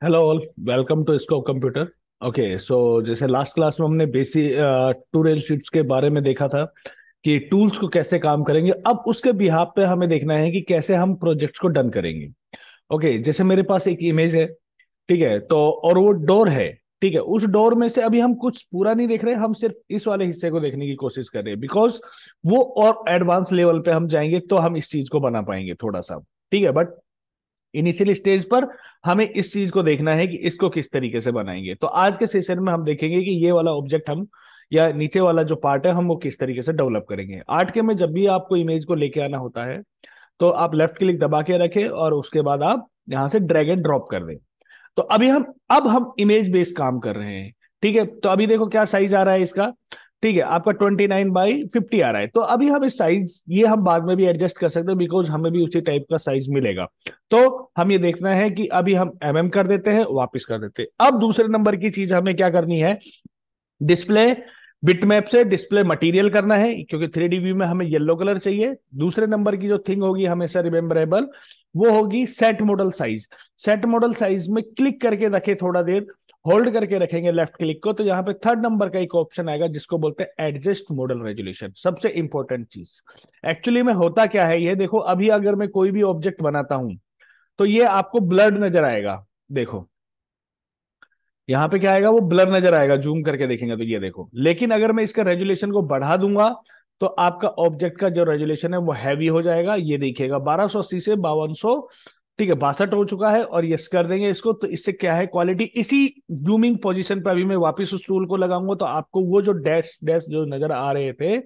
Hello all, welcome to scope computer. Okay, so जैसे last class में हमने basic to rail sheets के बारे में देखा था कि टूल्स को कैसे काम करेंगे। अब उसके बिहाफ पे हमें देखना है कि कैसे हम प्रोजेक्ट्स को डन करेंगे। ओके, जैसे मेरे पास एक इमेज है, ठीक है, तो और वो डोर है। ठीक है, उस डोर में से अभी हम कुछ पूरा नहीं देख रहे, हम सिर्फ इस वाले हिस्से को देखने की कोशिश कर रहे हैं, बिकॉज वो और एडवांस लेवल पे हम जाएंगे तो हम इस चीज को बना पाएंगे थोड़ा सा। ठीक है, बट इनिशियल स्टेज पर हमें इस चीज को देखना है कि इसको किस तरीके से बनाएंगे। तो आज के सेशन में हम देखेंगे कि ये वाला ऑब्जेक्ट हम या नीचे वाला जो पार्ट है हम वो किस तरीके से डेवलप करेंगे। आर्ट के में जब भी आपको इमेज को लेके आना होता है तो आप लेफ्ट क्लिक दबा के रखें और उसके बाद आप यहां से ड्रैग एंड ड्रॉप कर दें। तो अब हम इमेज बेस्ड काम कर रहे हैं। ठीक है, तो अभी देखो क्या साइज आ रहा है इसका। ठीक है, आपका 29/50 आ रहा है। तो अभी हम इस साइज ये हम बाद में भी एडजस्ट कर सकते हैं, बिकॉज हमें भी उसी टाइप का साइज मिलेगा। तो हम ये देखना है कि अभी हम कर देते हैं, वापस कर देते हैं। अब दूसरे नंबर की चीज हमें क्या करनी है, डिस्प्ले बिटमैप से डिस्प्ले मटेरियल करना है, क्योंकि 3D व्यू में हमें येलो कलर चाहिए। दूसरे नंबर की जो थिंग होगी हमेशा रिमेम्बरेबल, वो होगी set model size. Set model size में क्लिक करके रखे, थोड़ा देर होल्ड करके रखेंगे लेफ्ट क्लिक को, तो यहाँ पे थर्ड नंबर का एक ऑप्शन आएगा जिसको बोलते हैं एडजस्ट मॉडल रेजोल्यूशन। सबसे इंपॉर्टेंट चीज एक्चुअली में होता क्या है, ये देखो, अभी अगर मैं कोई भी ऑब्जेक्ट बनाता हूं तो ये आपको ब्लर्ड नजर आएगा। देखो यहाँ पे क्या आएगा, वो ब्लर नजर आएगा, जूम करके देखेंगे तो ये देखो। लेकिन अगर मैं इसका रेजुलेशन को बढ़ा दूंगा तो आपका ऑब्जेक्ट का जो रेजुलेशन है वो हैवी हो जाएगा। ये देखिएगा 1280 से 5200, ठीक है, 62 हो चुका है। और यस कर देंगे इसको, तो इससे क्या है, क्वालिटी इसी जूमिंग पोजीशन पे अभी मैं वापस उस टूल को लगाऊंगा तो आपको वो जो डैश डैश जो नजर आ रहे थे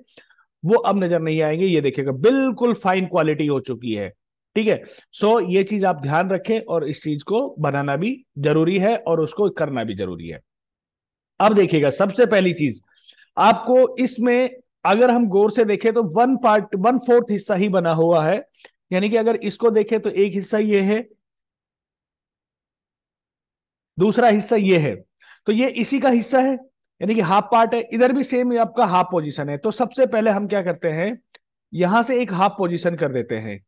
वो अब नजर नहीं आएंगे। ये देखिएगा बिल्कुल फाइन क्वालिटी हो चुकी है। ठीक है, सो ये चीज आप ध्यान रखें और इस चीज को बनाना भी जरूरी है और उसको करना भी जरूरी है। अब देखिएगा सबसे पहली चीज आपको इसमें, अगर हम गौर से देखें तो 1/4 हिस्सा ही बना हुआ है। यानी कि अगर इसको देखें तो एक हिस्सा ये है, दूसरा हिस्सा ये है, तो ये इसी का हिस्सा है, यानी कि हाफ पार्ट है। इधर भी सेम आपका हाफ पोजीशन है। तो सबसे पहले हम क्या करते हैं, यहां से एक हाफ पोजीशन कर देते हैं।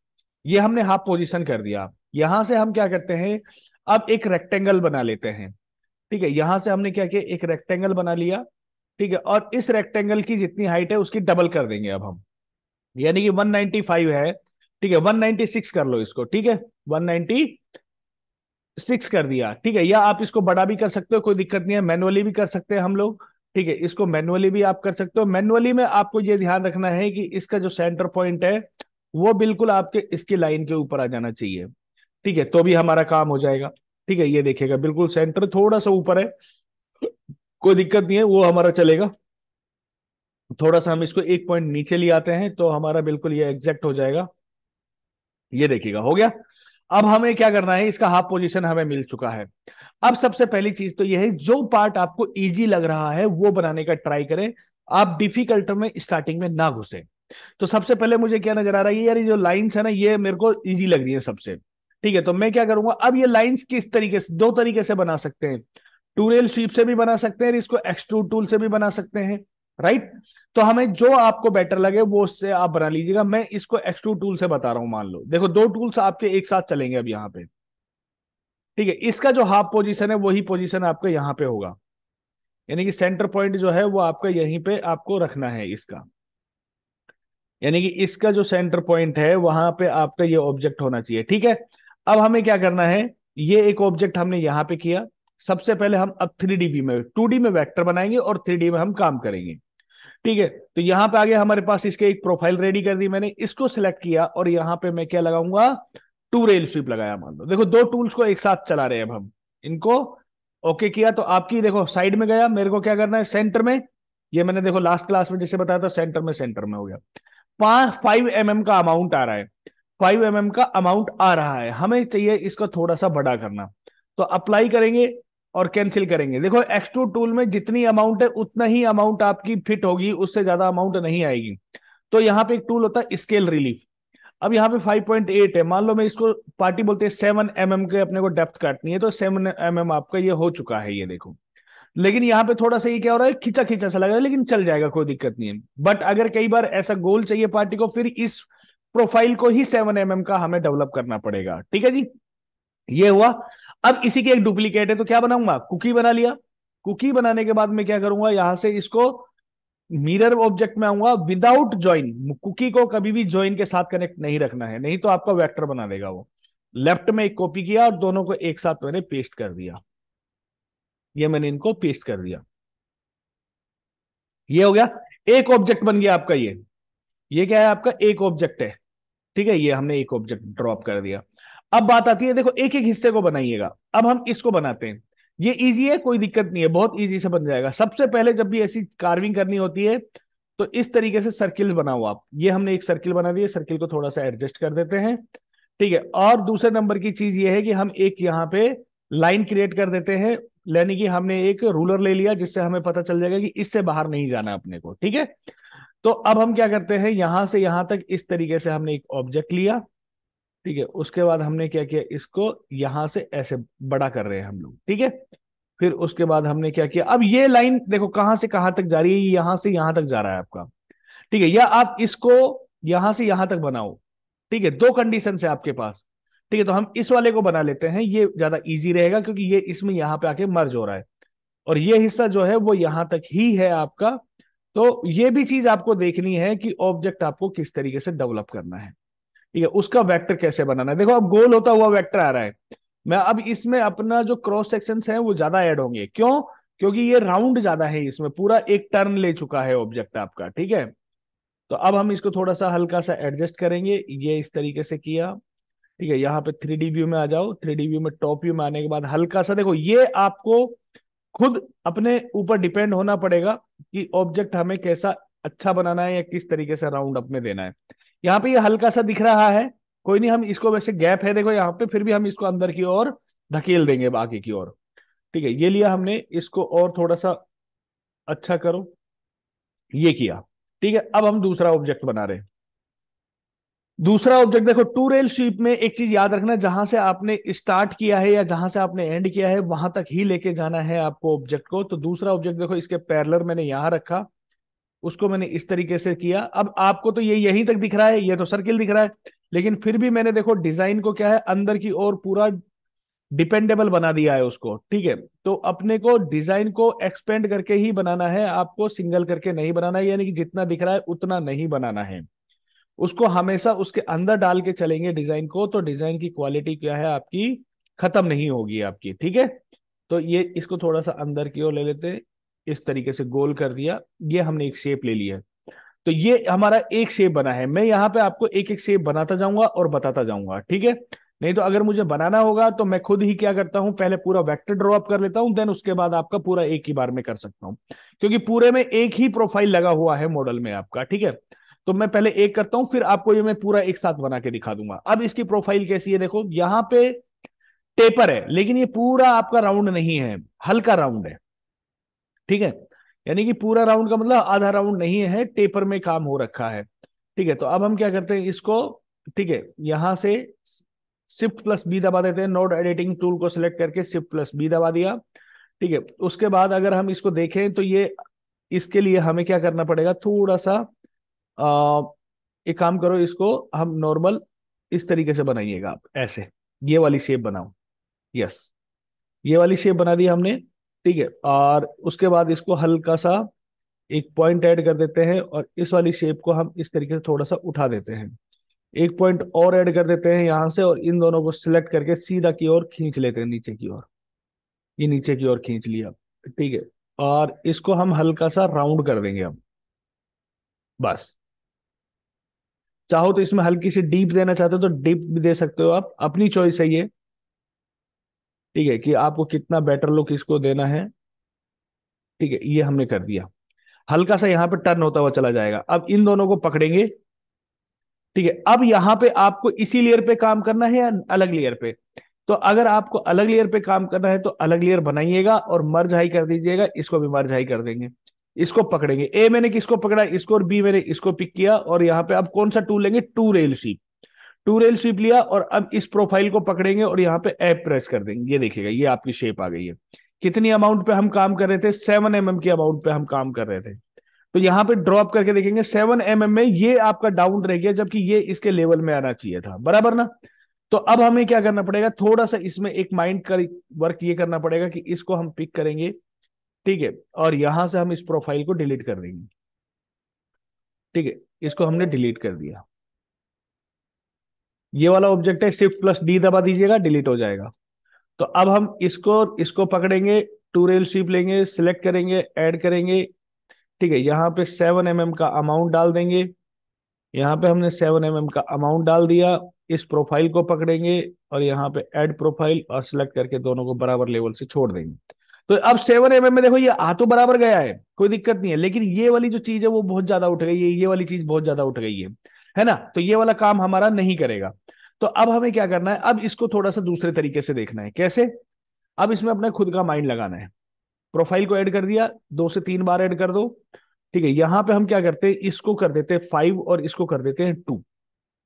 ये हमने हाफ पोजीशन कर दिया। यहां से हम क्या करते हैं, अब एक रेक्टेंगल बना लेते हैं। ठीक है, यहां से हमने क्या किया, एक रेक्टेंगल बना लिया। ठीक है, और इस रेक्टेंगल की जितनी हाइट है उसकी डबल कर देंगे अब हम, यानी कि 195 है। ठीक है, 196 कर लो इसको। ठीक है, 196 कर दिया। ठीक है, या आप इसको बड़ा भी कर सकते हो, कोई दिक्कत नहीं है, मैनुअली भी कर सकते हैं हम लोग। ठीक है, इसको मैनुअली भी आप कर सकते हो। मैनुअली में आपको ये ध्यान रखना है कि इसका जो सेंटर पॉइंट है वो बिल्कुल आपके इसकी लाइन के ऊपर आ जाना चाहिए। ठीक है, तो भी हमारा काम हो जाएगा। ठीक है, ये देखिएगा बिल्कुल सेंटर थोड़ा सा ऊपर है, कोई दिक्कत नहीं है, वो हमारा चलेगा। थोड़ा सा हम इसको एक पॉइंट नीचे ले आते हैं तो हमारा बिल्कुल ये एग्जैक्ट हो जाएगा। ये देखिएगा हो गया। अब हमें क्या करना है, इसका हाफ पोजीशन हमें मिल चुका है। अब सबसे पहली चीज तो यह है, जो पार्ट आपको इजी लग रहा है वो बनाने का ट्राई करें। आप डिफिकल्ट में स्टार्टिंग में ना घुसे। तो सबसे पहले मुझे क्या नजर आ रहा है, यार ये जो लाइंस है ना ये मेरे को इजी लग रही है सबसे। ठीक है, तो मैं क्या करूंगा, अब ये लाइंस किस तरीके से, दो तरीके से बना सकते हैं। टूरेल स्वीप से भी बना सकते हैं, इसको एक्सट्रूड टूल से भी बना सकते हैं। राइट, तो हमें जो आपको बेटर लगे वो उससे आप बना लीजिएगा। मैं इसको एक्सट्रूड टूल से बता रहा हूं। मान लो देखो, दो टूल्स आपके एक साथ चलेंगे अब यहाँ पे। ठीक है, इसका जो हाफ पोजीशन है वही पोजीशन आपका यहाँ पे होगा, यानी कि सेंटर पॉइंट जो है वो आपका यहीं पे आपको रखना है इसका। यानी कि इसका जो सेंटर पॉइंट है वहां पे आपका ये ऑब्जेक्ट होना चाहिए। ठीक है, अब हमें क्या करना है, ये एक ऑब्जेक्ट हमने यहां पे किया। सबसे पहले हम अब 3D में, 2D में वेक्टर बनाएंगे और 3D में हम काम करेंगे। ठीक है, तो यहां पे आगे हमारे पास इसके एक प्रोफाइल रेडी कर दी मैंने, इसको सिलेक्ट किया और यहां पे मैं क्या लगाऊंगा, टू रेल स्वीप लगाया। मान लो देखो दो टूल्स को एक साथ चला रहे हैं अब हम इनको। ओके किया तो आपकी देखो साइड में गया, मेरे को क्या करना है सेंटर में। ये मैंने देखो लास्ट क्लास में जैसे बताया था, सेंटर में हो गया। 5 mm का अमाउंट आ रहा है, 5 mm का अमाउंट आ रहा है, हमें चाहिए इसको थोड़ा सा बड़ा करना। तो अप्लाई करेंगे और कैंसिल करेंगे। देखो एक्सट्रूड टूल में जितनी अमाउंट है उतना ही अमाउंट आपकी फिट होगी, उससे ज्यादा अमाउंट नहीं आएगी। तो यहाँ पे एक टूल होता है स्केल रिलीफ। अब यहाँ पे 5.8 है, मान लो मैं इसको, पार्टी बोलते हैं 7 mm के अपने को डेप्थ काटनी है, तो 7 mm आपका ये हो चुका है, ये देखो। लेकिन यहाँ पे थोड़ा सा ये क्या हो रहा है, खिंचा खिंचा सा लग रहा है, लेकिन चल जाएगा, कोई दिक्कत नहीं है। बट अगर कई बार ऐसा गोल चाहिए पार्टी को, फिर इस प्रोफाइल को ही 7 mm का हमें डेवलप करना पड़ेगा। ठीक है जी, ये हुआ। अब इसी की एक डुप्लीकेट है, तो क्या बनाऊंगा, कुकी बना लिया। कुकी बनाने के बाद मैं क्या करूंगा, यहां से इसको मिरर ऑब्जेक्ट में आऊंगा विदाउट ज्वाइन। कुकी को कभी भी ज्वाइन के साथ कनेक्ट नहीं रखना है, नहीं तो आपका वेक्टर बना देगा वो। लेफ्ट में एक कॉपी किया और दोनों को एक साथ मैंने पेस्ट कर दिया। ये मैंने इनको पेस्ट कर दिया, ये हो गया। एक ऑब्जेक्ट बन गया आपका ये क्या है, आपका एक ऑब्जेक्ट है। ठीक है, ये हमने एक ऑब्जेक्ट ड्रॉप कर दिया। अब बात आती है, देखो एक एक हिस्से को बनाइएगा। अब हम इसको बनाते हैं। ये इजी है, कोई दिक्कत नहीं है, बहुत इजी से बन जाएगा। सबसे पहले जब भी ऐसी कार्विंग करनी होती है तो इस तरीके से सर्किल बनाओ आप। ये हमने एक सर्किल बना दिया, सर्किल को थोड़ा सा एडजस्ट कर देते हैं। ठीक है, और दूसरे नंबर की चीज ये है कि हम एक यहाँ पे लाइन क्रिएट कर देते हैं, यानी कि हमने एक रूलर ले लिया जिससे हमें पता चल जाएगा कि इससे बाहर नहीं जाना अपने को। ठीक है, तो अब हम क्या करते हैं, यहां से यहां तक इस तरीके से हमने एक ऑब्जेक्ट लिया। ठीक है, उसके बाद हमने क्या किया, इसको यहां से ऐसे बड़ा कर रहे हैं हम लोग। ठीक है, फिर उसके बाद हमने क्या किया, अब ये लाइन देखो कहां से कहां तक जा रही है, यहां से यहां तक जा रहा है आपका। ठीक है, या आप इसको यहां से यहां तक बनाओ। ठीक है, दो कंडीशन है आपके पास। ठीक है, तो हम इस वाले को बना लेते हैं, ये ज्यादा इजी रहेगा क्योंकि ये इसमें यहां पे आके मर्ज हो रहा है और ये हिस्सा जो है वो यहां तक ही है आपका। तो ये भी चीज आपको देखनी है कि ऑब्जेक्ट आपको किस तरीके से डेवलप करना है। ठीक है, उसका वेक्टर कैसे बनाना है। देखो अब गोल होता हुआ वेक्टर आ रहा है, मैं अब इसमें अपना जो क्रॉस सेक्शंस है वो ज्यादा ऐड होंगे। क्यों, क्योंकि ये राउंड ज्यादा है, इसमें पूरा एक टर्न ले चुका है ऑब्जेक्ट आपका। ठीक है, तो अब हम इसको थोड़ा सा हल्का सा एडजस्ट करेंगे, ये इस तरीके से किया। ठीक है, यहाँ पे 3D व्यू में आ जाओ। 3D व्यू में टॉप व्यू में आने के बाद हल्का सा देखो, ये आपको खुद अपने ऊपर डिपेंड होना पड़ेगा कि ऑब्जेक्ट हमें कैसा अच्छा बनाना है या किस तरीके से राउंड अपने देना है। यहाँ पे ये हल्का सा दिख रहा है, कोई नहीं, हम इसको वैसे गैप है देखो यहाँ पे, फिर भी हम इसको अंदर की ओर धकेल देंगे बाकी की ओर। ठीक है, ये लिया हमने, इसको और थोड़ा सा अच्छा करो, ये किया। ठीक है, अब हम दूसरा ऑब्जेक्ट बना रहे हैं। दूसरा ऑब्जेक्ट देखो, टू रेल स्वीप में एक चीज याद रखना, जहां से आपने स्टार्ट किया है या जहां से आपने एंड किया है वहां तक ही लेके जाना है आपको ऑब्जेक्ट को। तो दूसरा ऑब्जेक्ट देखो, इसके पैरेलल मैंने यहां रखा, उसको मैंने इस तरीके से किया। अब आपको तो ये यहीं तक दिख रहा है, ये तो सर्किल दिख रहा है, लेकिन फिर भी मैंने देखो डिजाइन को क्या है, अंदर की ओर पूरा डिपेंडेबल बना दिया है उसको। ठीक है, तो अपने को डिजाइन को एक्सपेंड करके ही बनाना है, आपको सिंगल करके नहीं बनाना है, यानी कि जितना दिख रहा है उतना नहीं बनाना है। उसको हमेशा उसके अंदर डाल के चलेंगे डिजाइन को, तो डिजाइन की क्वालिटी क्या है आपकी, खत्म नहीं होगी आपकी। ठीक है, तो ये इसको थोड़ा सा अंदर की ओर ले लेते हैं, इस तरीके से गोल कर दिया, ये हमने एक शेप ले लिया है। तो ये हमारा एक शेप बना है। मैं यहाँ पे आपको एक एक शेप बनाता जाऊंगा और बताता जाऊंगा। ठीक है, नहीं तो अगर मुझे बनाना होगा तो मैं खुद ही क्या करता हूं, पहले पूरा वेक्टर ड्रॉ अप कर लेता हूं, देन उसके बाद आपका पूरा एक ही बार में कर सकता हूं, क्योंकि पूरे में एक ही प्रोफाइल लगा हुआ है मॉडल में आपका। ठीक है, तो मैं पहले एक करता हूं, फिर आपको ये मैं पूरा एक साथ बना के दिखा दूंगा। अब इसकी प्रोफाइल कैसी है, देखो यहाँ पे टेपर है, लेकिन ये पूरा आपका राउंड नहीं है, हल्का राउंड है। ठीक है, यानी कि पूरा राउंड का मतलब आधा राउंड नहीं है, टेपर में काम हो रखा है। ठीक है, तो अब हम क्या करते हैं इसको, ठीक है, यहां से Shift+B दबा देते हैं, नोड एडिटिंग टूल को सिलेक्ट करके Shift+B दबा दिया। ठीक है, उसके बाद अगर हम इसको देखें तो ये, इसके लिए हमें क्या करना पड़ेगा, थोड़ा सा आ, एक काम करो, इसको हम नॉर्मल इस तरीके से बनाइएगा आप, ऐसे ये वाली शेप बनाओ। यस, ये वाली शेप बना दी हमने। ठीक है, और उसके बाद इसको हल्का सा एक पॉइंट ऐड कर देते हैं और इस वाली शेप को हम इस तरीके से थोड़ा सा उठा देते हैं। एक पॉइंट और ऐड कर देते हैं यहां से, और इन दोनों को सिलेक्ट करके सीधा की ओर खींच लेते हैं, नीचे की ओर। ये नीचे की ओर खींच लिया। ठीक है, और इसको हम हल्का सा राउंड कर देंगे अब, बस। चाहो तो इसमें हल्की सी डीप देना चाहते हो तो डीप भी दे सकते हो आप, अपनी चॉइस है ये। ठीक है, कि आपको कितना बेटर लुक इसको देना है। ठीक है, ये हमने कर दिया। हल्का सा यहाँ पे टर्न होता हुआ चला जाएगा। अब इन दोनों को पकड़ेंगे। ठीक है, अब यहां पे आपको इसी लेयर पे काम करना है या अलग लेयर पे। तो अगर आपको अलग लेयर पे काम करना है तो अलग लेयर बनाइएगा और मर्ज हाई कर दीजिएगा, इसको भी मर्ज हाई कर देंगे। इसको पकड़ेंगे, ए मैंने किसको पकड़ा, इसको, और बी मैंने इसको पिक किया, और यहाँ पे अब कौन सा टूल लेंगे, two rail sweep. Two rail sweep लिया और अब इस प्रोफाइल को पकड़ेंगे और यहाँ पे एप प्रेस कर देंगे, ये देखिएगा ये आपकी शेप आ गई है। कितनी अमाउंट पे हम काम कर रहे थे, 7 mm की अमाउंट पे हम काम कर रहे थे। तो यहाँ पे ड्रॉप करके देखेंगे 7 mm में ये आपका डाउन रह गया, जबकि ये इसके लेवल में आना चाहिए था, बराबर ना। तो अब हमें क्या करना पड़ेगा, थोड़ा सा इसमें एक माइंड का वर्क ये करना पड़ेगा कि इसको हम पिक करेंगे, ठीक है, और यहां से हम इस प्रोफाइल को डिलीट कर देंगे। ठीक है, इसको हमने डिलीट कर दिया। ये वाला ऑब्जेक्ट है, Shift+D दबा दीजिएगा, डिलीट हो जाएगा। तो अब हम इसको इसको पकड़ेंगे, टू रेल शीप लेंगे, सिलेक्ट करेंगे, ऐड करेंगे। ठीक है, यहाँ पे 7 mm का अमाउंट डाल देंगे। यहाँ पे हमने 7 mm का अमाउंट डाल दिया। इस प्रोफाइल को पकड़ेंगे और यहाँ पे ऐड प्रोफाइल और सिलेक्ट करके दोनों को बराबर लेवल से छोड़ देंगे। तो अब 7 mm में देखो ये आ तो बराबर गया है, कोई दिक्कत नहीं है, लेकिन ये वाली जो चीज है वो बहुत ज्यादा उठ गई है, ये वाली चीज बहुत ज्यादा उठ गई है ना। तो ये वाला काम हमारा नहीं करेगा। तो अब हमें क्या करना है, अब इसको थोड़ा सा दूसरे तरीके से देखना है। कैसे? अब इसमें अपना खुद का माइंड लगाना है। प्रोफाइल को ऐड कर दिया, 2 से 3 बार ऐड कर दो। ठीक है, यहां पे हम क्या करते हैं, इसको कर देते हैं 5 और इसको कर देते हैं 2।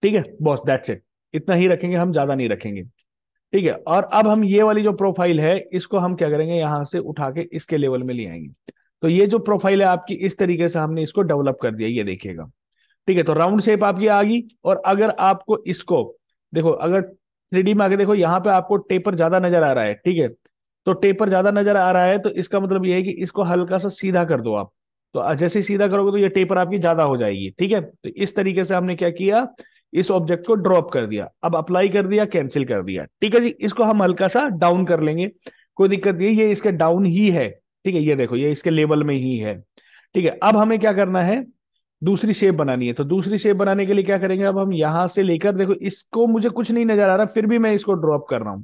ठीक है बॉस, दैट्स इट। इतना ही रखेंगे हम, ज्यादा नहीं रखेंगे। ठीक है, और अब हम ये वाली जो प्रोफाइल है इसको हम क्या करेंगे, यहां से उठा के इसके लेवल में ले आएंगे। तो ये जो प्रोफाइल है आपकी, इस तरीके से हमने इसको डेवलप कर दिया, ये देखिएगा। ठीक है, तो राउंड शेप आपकी आ गई। और अगर आपको इसको देखो, अगर 3D में आके देखो, यहाँ पे आपको टेपर ज्यादा नजर आ रहा है। ठीक है, तो टेपर ज्यादा नजर आ रहा है तो इसका मतलब ये है कि इसको हल्का सा सीधा कर दो आप। तो जैसे ही सीधा करोगे तो ये टेपर आपकी ज्यादा हो जाएगी। ठीक है, तो इस तरीके से हमने क्या किया, इस ऑब्जेक्ट को ड्रॉप कर दिया, अब अप्लाई कर दिया, कैंसिल कर दिया। ठीक है जी, इसको हम हल्का सा डाउन कर लेंगे, कोई दिक्कत नहीं है, ये इसके डाउन ही है। ठीक है, ये देखो ये इसके लेवल में ही है। ठीक है, अब हमें क्या करना है, दूसरी शेप बनानी है। तो दूसरी शेप बनाने के लिए क्या करेंगे, अब हम यहां से लेकर, देखो इसको मुझे कुछ नहीं नजर आ रहा, फिर भी मैं इसको ड्रॉप कर रहा हूं।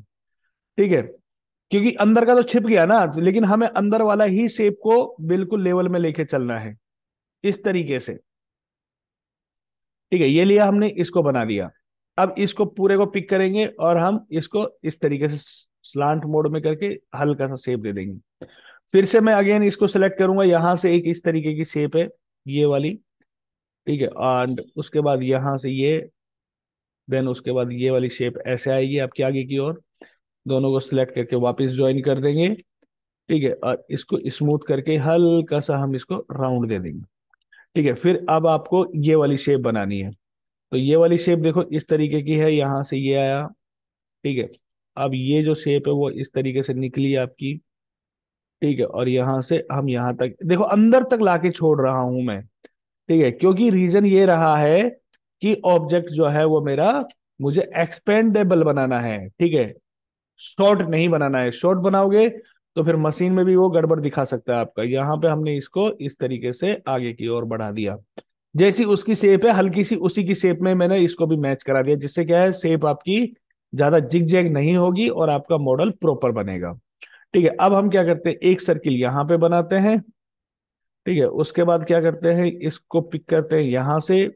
ठीक है, क्योंकि अंदर का तो छिप गया ना, लेकिन हमें अंदर वाला ही शेप को बिल्कुल लेवल में लेके चलना है, इस तरीके से। ठीक है, ये लिया हमने, इसको बना दिया। अब इसको पूरे को पिक करेंगे और हम इसको इस तरीके से स्लांट मोड में करके हल्का सा शेप दे देंगे। फिर से मैं अगेन इसको सेलेक्ट करूंगा, यहां से एक इस तरीके की शेप है, ये वाली। ठीक है, एंड उसके बाद यहां से ये, देन उसके बाद ये वाली शेप ऐसे आएगी आपके आगे की ओर। दोनों को सिलेक्ट करके वापस ज्वाइन कर देंगे। ठीक है, और इसको स्मूथ करके हल्का सा हम इसको राउंड दे देंगे। ठीक है, फिर अब आपको ये वाली शेप बनानी है। तो ये वाली शेप देखो इस तरीके की है, यहां से ये आया। ठीक है, अब ये जो शेप है वो इस तरीके से निकली आपकी। ठीक है, और यहां से हम यहां तक देखो, अंदर तक लाके छोड़ रहा हूं मैं। ठीक है, क्योंकि रीजन ये रहा है कि ऑब्जेक्ट जो है वो मेरा, मुझे एक्सपेंडेबल बनाना है। ठीक है, शॉर्ट नहीं बनाना है। शॉर्ट बनाओगे तो फिर मशीन में भी वो गड़बड़ दिखा सकता है आपका। यहाँ पे हमने इसको इस तरीके से आगे की ओर बढ़ा दिया, जैसी उसकी शेप है हल्की सी उसी की शेप में मैंने इसको भी मैच करा दिया, जिससे क्या है, शेप आपकी ज्यादा जिग जैग नहीं होगी और आपका मॉडल प्रॉपर बनेगा। ठीक है, अब हम क्या करते हैं, एक सर्किल यहाँ पे बनाते हैं। ठीक है, उसके बाद क्या करते हैं, इसको पिक करते हैं यहां से,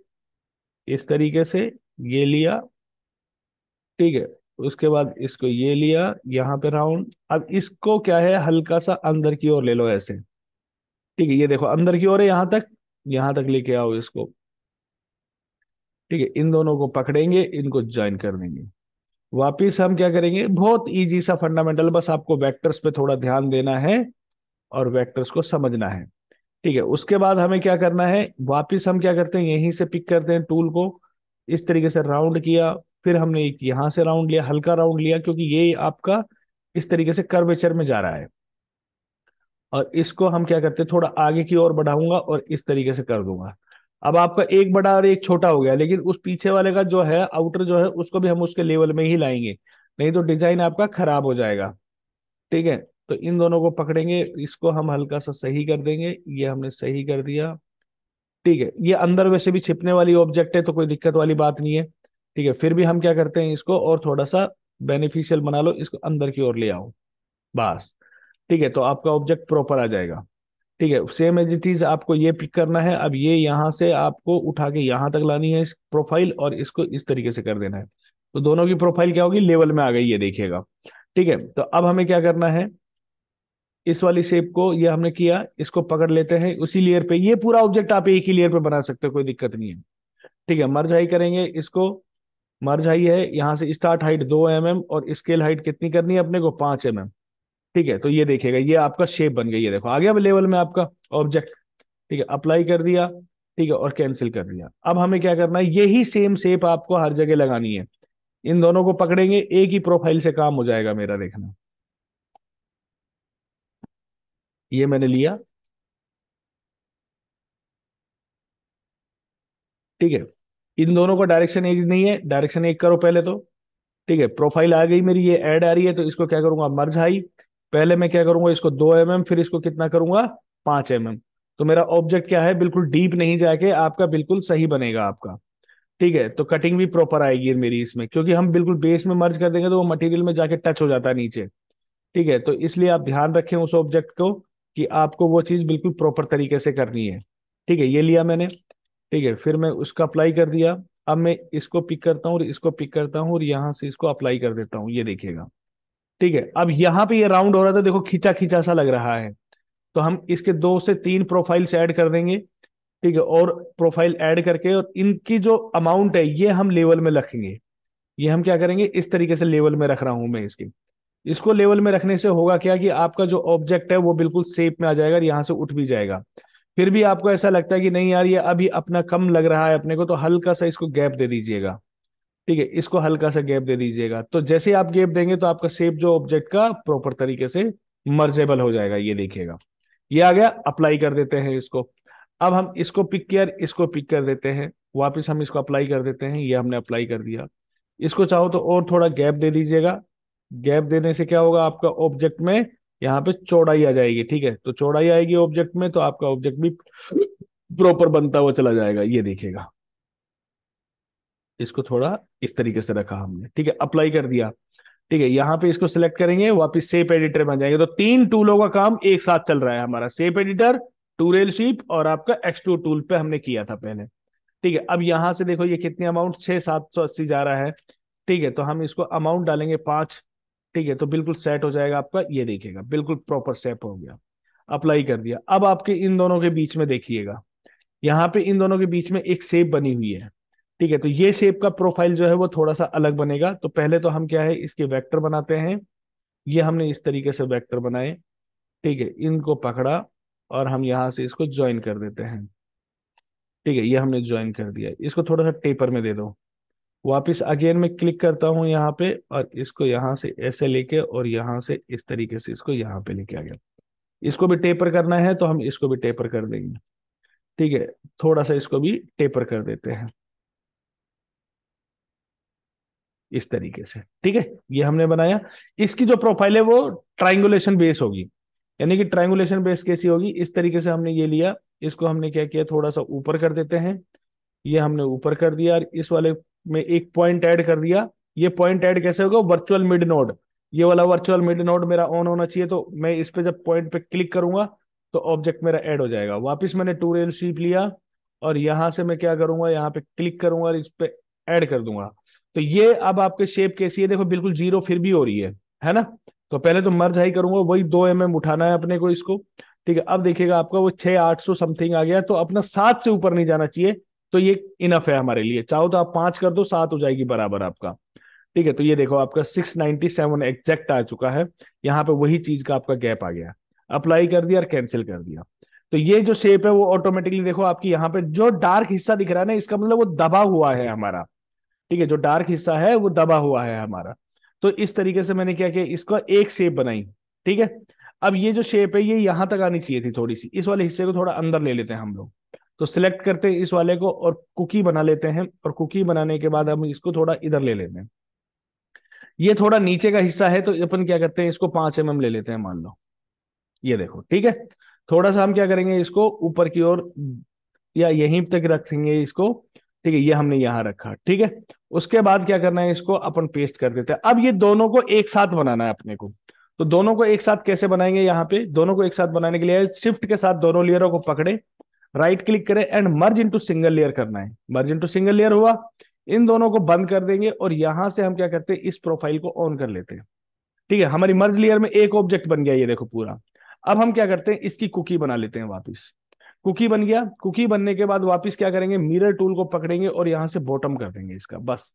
इस तरीके से, ये लिया। ठीक है, उसके बाद इसको ये लिया यहाँ पे राउंड। अब इसको क्या है, हल्का सा अंदर की ओर ले लो ऐसे। ठीक है, ये देखो अंदर की ओर है, यहाँ तक लेके आओ इसको। ठीक है, इन दोनों को पकड़ेंगे, इनको ज्वाइन कर देंगे। वापिस हम क्या करेंगे, बहुत इजी सा फंडामेंटल, बस आपको वेक्टर्स पे थोड़ा ध्यान देना है और वेक्टर्स को समझना है। ठीक है, उसके बाद हमें क्या करना है, वापिस हम क्या करते हैं, यहीं से पिक करते हैं टूल को, इस तरीके से राउंड किया। फिर हमने एक यहां से राउंड लिया, हल्का राउंड लिया, क्योंकि ये आपका इस तरीके से कर्वेचर में जा रहा है। और इसको हम क्या करते हैं, थोड़ा आगे की ओर बढ़ाऊंगा और इस तरीके से कर दूंगा। अब आपका एक बड़ा और एक छोटा हो गया, लेकिन उस पीछे वाले का जो है आउटर जो है उसको भी हम उसके लेवल में ही लाएंगे, नहीं तो डिजाइन आपका खराब हो जाएगा। ठीक है, तो इन दोनों को पकड़ेंगे, इसको हम हल्का सा सही कर देंगे, ये हमने सही कर दिया। ठीक है, ये अंदर वैसे भी छिपने वाली ऑब्जेक्ट है तो कोई दिक्कत वाली बात नहीं है। ठीक है, फिर भी हम क्या करते हैं, इसको और थोड़ा सा बेनिफिशियल बना लो, इसको अंदर की ओर ले आओ, बस। ठीक है, तो आपका ऑब्जेक्ट प्रॉपर आ जाएगा। ठीक है, सेम एज इट इज आपको ये पिक करना है। अब ये यहाँ से आपको उठा के यहाँ तक लानी है इस प्रोफाइल, और इसको इस तरीके से कर देना है। तो दोनों की प्रोफाइल क्या होगी, लेवल में आ गई, ये देखिएगा। ठीक है, तो अब हमें क्या करना है, इस वाली शेप को ये हमने किया, इसको पकड़ लेते हैं उसी लेयर पे। ये पूरा ऑब्जेक्ट आप एक ही लेयर पे बना सकते हो, कोई दिक्कत नहीं है। ठीक है, मर्ज हाई करेंगे इसको। मर्ज हाई है, यहाँ से स्टार्ट हाइट 2 mm और स्केल हाइट कितनी करनी है अपने को, 5 mm। ठीक है, तो ये देखिएगा, ये आपका शेप बन गई है, देखो आ गया अब लेवल में आपका ऑब्जेक्ट। ठीक है, अप्लाई कर दिया, ठीक है, और कैंसिल कर दिया। अब हमें क्या करना है, यही सेम शेप आपको हर जगह लगानी है। इन दोनों को पकड़ेंगे, एक ही प्रोफाइल से काम हो जाएगा मेरा, देखना। ये मैंने लिया, ठीक है। इन दोनों का डायरेक्शन एक नहीं है, डायरेक्शन एक करो पहले तो। ठीक है, प्रोफाइल आ गई मेरी, ये ऐड आ रही है, तो इसको क्या करूंगा, मर्ज हाई। पहले मैं क्या करूंगा, इसको 2 mm, फिर इसको कितना करूंगा, 5 mm। तो मेरा ऑब्जेक्ट क्या है, बिल्कुल डीप नहीं जाके आपका बिल्कुल सही बनेगा आपका। ठीक है, तो कटिंग भी प्रॉपर आएगी मेरी इसमें, क्योंकि हम बिल्कुल बेस में मर्ज कर देंगे तो वो मटेरियल में जाके टच हो जाता है नीचे। ठीक है, तो इसलिए आप ध्यान रखें उस ऑब्जेक्ट को, कि आपको वो चीज बिल्कुल प्रॉपर तरीके से करनी है। ठीक है, ये लिया मैंने। ठीक है, फिर मैं उसका अप्लाई कर दिया। अब मैं इसको पिक करता हूँ और इसको पिक करता हूँ और यहाँ से इसको अप्लाई कर देता हूँ, ये देखिएगा। ठीक है, अब यहाँ पे ये राउंड हो रहा था, देखो खींचा खींचा सा लग रहा है। तो हम इसके 2 से 3 प्रोफाइल्स ऐड कर देंगे। ठीक है, और प्रोफाइल ऐड करके और इनकी जो अमाउंट है ये हम लेवल में रखेंगे। ये हम क्या करेंगे, इस तरीके से लेवल में रख रहा हूं मैं इसकी। इसको लेवल में रखने से होगा क्या, कि आपका जो ऑब्जेक्ट है वो बिल्कुल शेप में आ जाएगा और यहाँ से उठ भी जाएगा। फिर भी आपको ऐसा लगता है कि नहीं यार, ये अभी अपना कम लग रहा है अपने को, तो हल्का सा इसको गैप दे दीजिएगा। ठीक है, इसको हल्का सा गैप दे दीजिएगा, तो जैसे ही आप गैप देंगे तो आपका शेप जो ऑब्जेक्ट का प्रॉपर तरीके से मर्जेबल हो जाएगा, ये देखिएगा। ये आ गया, अप्लाई कर देते हैं इसको। अब हम इसको पिक किया, इसको पिक कर देते हैं, वापस हम इसको अप्लाई कर देते हैं, ये हमने अप्लाई कर दिया। इसको चाहो तो और थोड़ा गैप दे दीजिएगा। गैप देने से क्या होगा, आपका ऑब्जेक्ट में यहाँ पे चौड़ाई आ जाएगी। ठीक है, तो चौड़ाई आएगी ऑब्जेक्ट में, तो आपका ऑब्जेक्ट भी प्रॉपर बनता हुआ चला जाएगा, ये देखिएगा। इसको थोड़ा इस तरीके से रखा हमने, ठीक है, अप्लाई कर दिया। ठीक है, यहाँ पे इसको सिलेक्ट करेंगे, वापस शेप एडिटर बन जाएंगे, तो 3 टूलों का काम एक साथ चल रहा है हमारा, शेप एडिटर, टूरेल शीप और आपका एक्सट्रूड टूल पे हमने किया था पहले। ठीक है, अब यहां से देखो ये कितनी अमाउंट, 6,780 जा रहा है। ठीक है, तो हम इसको अमाउंट डालेंगे 5। ठीक है, तो बिल्कुल सेट हो जाएगा आपका, ये देखिएगा बिल्कुल प्रॉपर सेट हो गया। अप्लाई कर दिया। अब आपके इन दोनों के बीच में देखिएगा, यहाँ पे इन दोनों के बीच में एक शेप बनी हुई है। ठीक है, तो ये शेप का प्रोफाइल जो है वो थोड़ा सा अलग बनेगा, तो पहले तो हम क्या है, इसके वेक्टर बनाते हैं। ये हमने इस तरीके से वेक्टर बनाए। ठीक है, इनको पकड़ा और हम यहाँ से इसको ज्वाइन कर देते हैं। ठीक है, ये हमने ज्वाइन कर दिया, इसको थोड़ा सा टेपर में दे दो। वापस अगेन में क्लिक करता हूँ यहाँ पे, और इसको यहाँ से ऐसे लेके और यहाँ से इस तरीके से इसको यहाँ पे लेके आ गया। इसको भी टेपर करना है तो हम इसको भी टेपर कर देंगे। ठीक है, थोड़ा सा इसको भी टेपर कर देते हैं इस तरीके से। ठीक है, ये हमने बनाया। इसकी जो प्रोफाइल है वो ट्राइंगुलेशन बेस होगी। यानी कि ट्राइंगुलेशन बेस कैसी होगी, इस तरीके से हमने ये लिया। इसको हमने क्या किया, थोड़ा सा ऊपर कर देते हैं। ये हमने ऊपर कर दिया और इस वाले में एक पॉइंट ऐड कर दिया। ये पॉइंट ऐड कैसे होगा, वर्चुअल मिड नोड। ये वाला वर्चुअल मिड नोड मेरा ऑन होना चाहिए, तो मैं इस पे जब पॉइंट पे क्लिक करूंगा तो ऑब्जेक्ट मेरा ऐड हो जाएगा। वापस मैंने टू रेल शीप लिया और यहां से मैं क्या करूंगा, यहाँ पे क्लिक करूंगा और इस पे ऐड कर दूंगा। तो ये अब आपके शेप कैसी है, देखो बिल्कुल जीरो फिर भी हो रही है ना। तो पहले तो मर्ज हाई करूंगा, वही 2 mm उठाना है अपने को इसको। ठीक है, अब देखिएगा आपका वो 6,800 समथिंग आ गया, तो अपना 7 से ऊपर नहीं जाना चाहिए। तो ये इनफ है हमारे लिए, चाहो तो आप 5 कर दो, 7 हो जाएगी बराबर आपका। ठीक है, तो ये देखो आपका 697 एग्जैक्ट आ चुका है। यहाँ पे वही चीज का आपका गैप आ गया। अप्लाई कर दिया और कैंसिल कर दिया। तो ये जो शेप है वो ऑटोमेटिकली देखो आपकी, यहाँ पे जो डार्क हिस्सा दिख रहा है ना, इसका मतलब वो दबा हुआ है हमारा। ठीक है, जो डार्क हिस्सा है वो दबा हुआ है हमारा। तो इस तरीके से मैंने क्या किया, इसका एक शेप बनाई। ठीक है, अब ये जो शेप है ये यहां तक आनी चाहिए थी, थोड़ी सी इस वाले हिस्से को थोड़ा अंदर ले लेते हैं हम लोग। तो सिलेक्ट करते हैं इस वाले को और कुकी बना लेते हैं, और कुकी बनाने के बाद हम इसको थोड़ा इधर ले लेते हैं। ये थोड़ा नीचे का हिस्सा है, तो अपन क्या करते हैं, इसको 5 mm ले लेते हैं मान लो। ये देखो, ठीक है। थोड़ा सा हम क्या करेंगे, इसको ऊपर की ओर या यहीं तक रखेंगे इसको। ठीक है, ये हमने यहां रखा, ठीक है। उसके बाद क्या करना है, इसको अपन पेस्ट कर देते हैं। अब ये दोनों को एक साथ बनाना है अपने को। तो दोनों को एक साथ कैसे बनाएंगे, यहाँ पे दोनों को एक साथ बनाने के लिए शिफ्ट के साथ दोनों लेयरों को पकड़े, राइट क्लिक करें and merge into single layer करना है। मर्ज इनटू सिंगल लेयर हुआ, इन दोनों को बंद कर देंगे और यहां से हम क्या करते हैं, इस प्रोफाइल को ऑन कर लेते हैं। ठीक है, हमारी मर्ज लेयर में एक ऑब्जेक्ट बन गया, ये देखो पूरा। अब हम क्या करते हैं, इसकी कुकी बना लेते हैं वापस। कुकी बन गया, कुकी बनने के बाद वापस क्या करेंगे, मिरर टूल को पकड़ेंगे और यहां से बॉटम कर देंगे इसका, बस।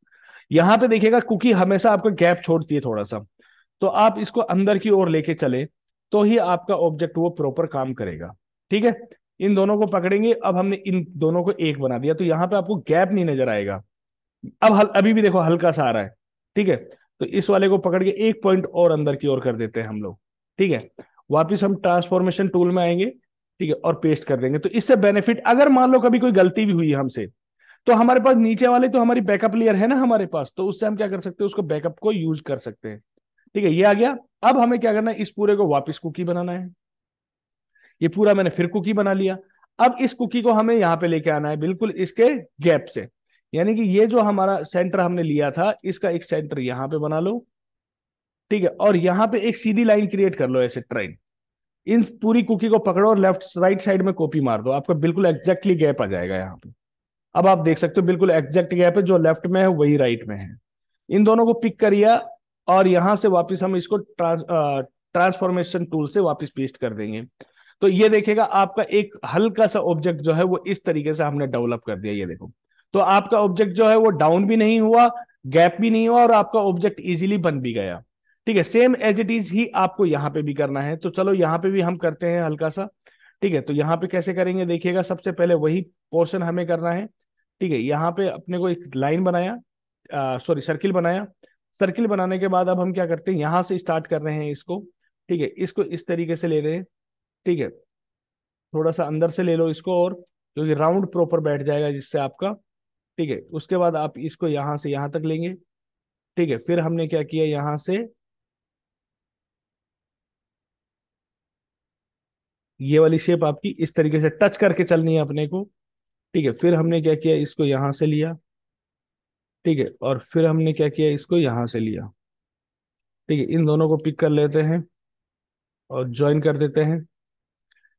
यहां पे देखिएगा कुकी हमेशा आपका गैप छोड़ती है थोड़ा सा, तो आप इसको अंदर की ओर लेके चले तो ही आपका ऑब्जेक्ट वो प्रॉपर काम करेगा। ठीक है, इन दोनों को पकड़ेंगे, अब हमने इन दोनों को एक बना दिया, तो यहाँ पे आपको गैप नहीं नजर आएगा। अब अभी भी देखो हल्का सा आ रहा है। ठीक है, तो इस वाले को पकड़ के एक पॉइंट और अंदर की ओर कर देते हैं हम लोग। ठीक है, वापिस हम ट्रांसफॉर्मेशन टूल में आएंगे। ठीक है, और पेस्ट कर देंगे। तो इससे बेनिफिट, अगर मान लो कभी कोई गलती भी हुई है हमसे, तो हमारे पास नीचे वाले तो हमारी बैकअप लेयर है ना हमारे पास, तो उससे हम क्या कर सकते हैं, उसको बैकअप को यूज कर सकते हैं। ठीक है, ये आ गया। अब हमें क्या करना है, इस पूरे को वापस कुकी बनाना है। ये पूरा मैंने फिर कुकी बना लिया। अब इस कुकी को हमें यहां पे लेके आना है, बिल्कुल इसके गैप से। यानी कि ये जो हमारा सेंटर हमने लिया था, इसका एक सेंटर यहां पे बना लो। ठीक है, और यहां पे एक सीधी लाइन क्रिएट कर लो ऐसे ट्राइन। इन पूरी कुकी को पकड़ो और लेफ्ट राइट साइड में कॉपी मार दो, आपका बिल्कुल एग्जैक्टली गैप आ जाएगा यहाँ पे। अब आप देख सकते हो बिल्कुल एग्जैक्ट गैप है, जो लेफ्ट में है वही राइट में है। इन दोनों को पिक करिए, और यहां से वापस हम इसको ट्रांसफॉर्मेशन टूल से वापस पेस्ट कर देंगे। तो ये देखेगा आपका एक हल्का सा ऑब्जेक्ट जो है वो इस तरीके से हमने डेवलप कर दिया, ये देखो। तो आपका ऑब्जेक्ट जो है वो डाउन भी नहीं हुआ, गैप भी नहीं हुआ, और आपका ऑब्जेक्ट इजीली बन भी गया। ठीक है, सेम एज इट इज ही आपको यहां पे भी करना है, तो चलो यहां पे भी हम करते हैं हल्का सा। ठीक है, तो यहां पे कैसे करेंगे देखिएगा, सबसे पहले वही पोर्शन हमें करना है। ठीक है, यहाँ पे अपने को एक लाइन बनाया, सॉरी सर्किल बनाया। सर्किल बनाने के बाद अब हम क्या करते हैं, यहां से स्टार्ट कर रहे हैं इसको। ठीक है, इसको इस तरीके से ले रहे हैं। ठीक है, थोड़ा सा अंदर से ले लो इसको, और क्योंकि राउंड प्रॉपर बैठ जाएगा जिससे आपका। ठीक है, उसके बाद आप इसको यहां से यहां तक लेंगे। ठीक है, फिर हमने क्या किया, यहां से ये वाली शेप आपकी इस तरीके से टच करके चलनी है अपने को। ठीक है, फिर हमने क्या किया, इसको यहां से लिया। ठीक है, और फिर हमने क्या किया, इसको यहां से लिया। ठीक है, इन दोनों को पिक कर लेते हैं और ज्वाइन कर देते हैं।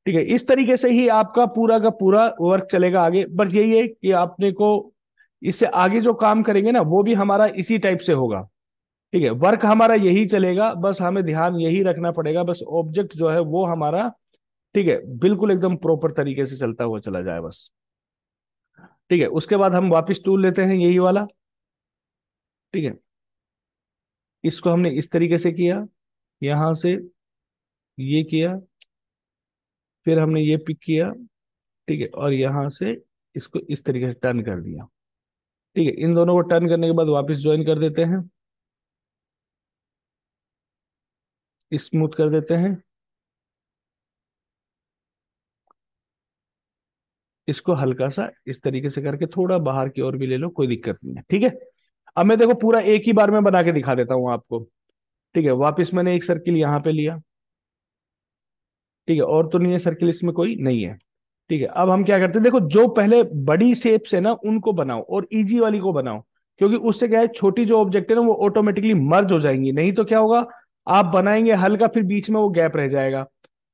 ठीक है, इस तरीके से ही आपका पूरा का पूरा वर्क चलेगा आगे। बस यही है कि आपने को इससे आगे जो काम करेंगे ना, वो भी हमारा इसी टाइप से होगा। ठीक है, वर्क हमारा यही चलेगा, बस हमें ध्यान यही रखना पड़ेगा, बस ऑब्जेक्ट जो है वो हमारा, ठीक है, बिल्कुल एकदम प्रॉपर तरीके से चलता हुआ चला जाए बस। ठीक है, उसके बाद हम वापस टूल लेते हैं यही वाला। ठीक है, इसको हमने इस तरीके से किया, यहां से ये किया, फिर हमने ये पिक किया। ठीक है, और यहां से इसको इस तरीके से टर्न कर दिया। ठीक है, इन दोनों को टर्न करने के बाद वापस ज्वाइन कर देते हैं, स्मूथ कर देते हैं। इसको हल्का सा इस तरीके से करके थोड़ा बाहर की ओर भी ले लो, कोई दिक्कत नहीं है। ठीक है, अब मैं देखो पूरा एक ही बार में बना के दिखा देता हूं आपको। ठीक है, वापस मैंने एक सर्किल यहां पे लिया। ठीक है, और तो नहीं है सर्किल इसमें, कोई नहीं है। ठीक है, अब हम क्या करते हैं, देखो जो पहले बड़ी शेप्स है ना उनको बनाओ और इजी वाली को बनाओ। क्योंकि उससे क्या है, छोटी जो ऑब्जेक्ट है ना वो ऑटोमेटिकली मर्ज हो जाएंगी, नहीं तो क्या होगा, आप बनाएंगे हल्का, फिर बीच में वो गैप रह जाएगा।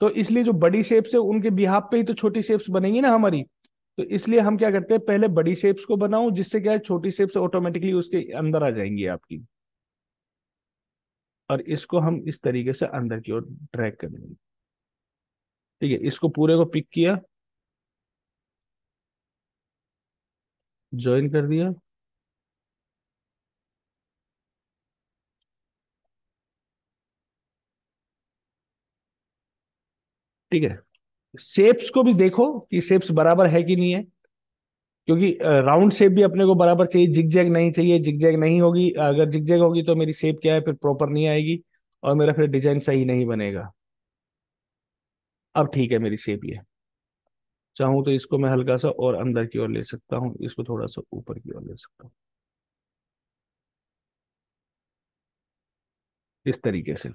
तो इसलिए जो बड़ी शेप्स है उनके बिहाफ पे ही तो छोटी शेप्स बनेंगी ना हमारी। तो इसलिए हम क्या करते हैं, पहले बड़ी शेप्स को बनाओ, जिससे क्या है छोटी शेप्स ऑटोमेटिकली उसके अंदर आ जाएंगी आपकी। और इसको हम इस तरीके से अंदर की ओर ड्रैग करेंगे। ठीक है, इसको पूरे को पिक किया, ज्वाइन कर दिया। ठीक है, शेप्स को भी देखो कि शेप्स बराबर है कि नहीं है। क्योंकि राउंड शेप भी अपने को बराबर चाहिए, जिगजैग नहीं चाहिए। जिगजैग नहीं होगी, अगर जिगजैग होगी तो मेरी शेप क्या है, फिर प्रॉपर नहीं आएगी, और मेरा फिर डिजाइन सही नहीं बनेगा। अब ठीक है, मेरी शेप ये, चाहूं तो इसको मैं हल्का सा और अंदर की ओर ले सकता हूँ, इसको थोड़ा सा ऊपर की ओर ले सकता हूँ, इस तरीके से।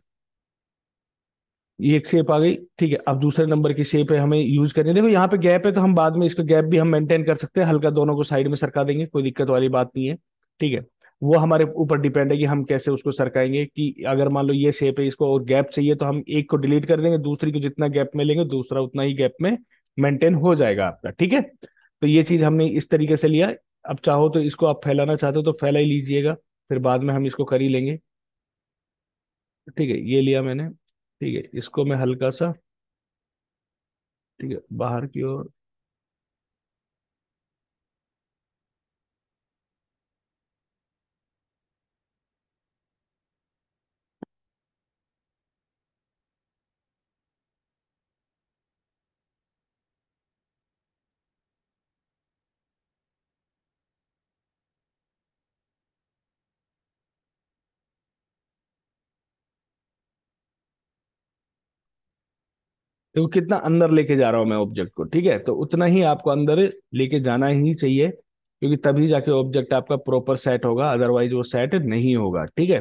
ये एक शेप आ गई। ठीक है, अब दूसरे नंबर की शेप है हमें यूज करनी है। देखो यहाँ पे गैप है, तो हम बाद में इसका गैप भी हम मेंटेन कर सकते हैं, हल्का दोनों को साइड में सरका देंगे, कोई दिक्कत वाली बात नहीं है। ठीक है, वो हमारे ऊपर डिपेंड है कि हम कैसे उसको सरकाएंगे। कि अगर मान लो ये शेप है, इसको और गैप चाहिए, तो हम एक को डिलीट कर देंगे, दूसरी को जितना गैप में लेंगे दूसरा उतना ही गैप में मेंटेन हो जाएगा आपका। ठीक है, तो ये चीज हमने इस तरीके से लिया। अब चाहो तो इसको आप फैलाना चाहते हो तो फैला ही लीजिएगा, फिर बाद में हम इसको कर ही लेंगे। ठीक है, ये लिया मैंने। ठीक है, इसको मैं हल्का सा, ठीक है, बाहर की ओर। देखो कितना अंदर लेके जा रहा हूं मैं ऑब्जेक्ट को, ठीक है, तो उतना ही आपको अंदर लेके जाना ही चाहिए, क्योंकि तभी जाके ऑब्जेक्ट आपका प्रॉपर सेट होगा, अदरवाइज वो सेट नहीं होगा, ठीक है।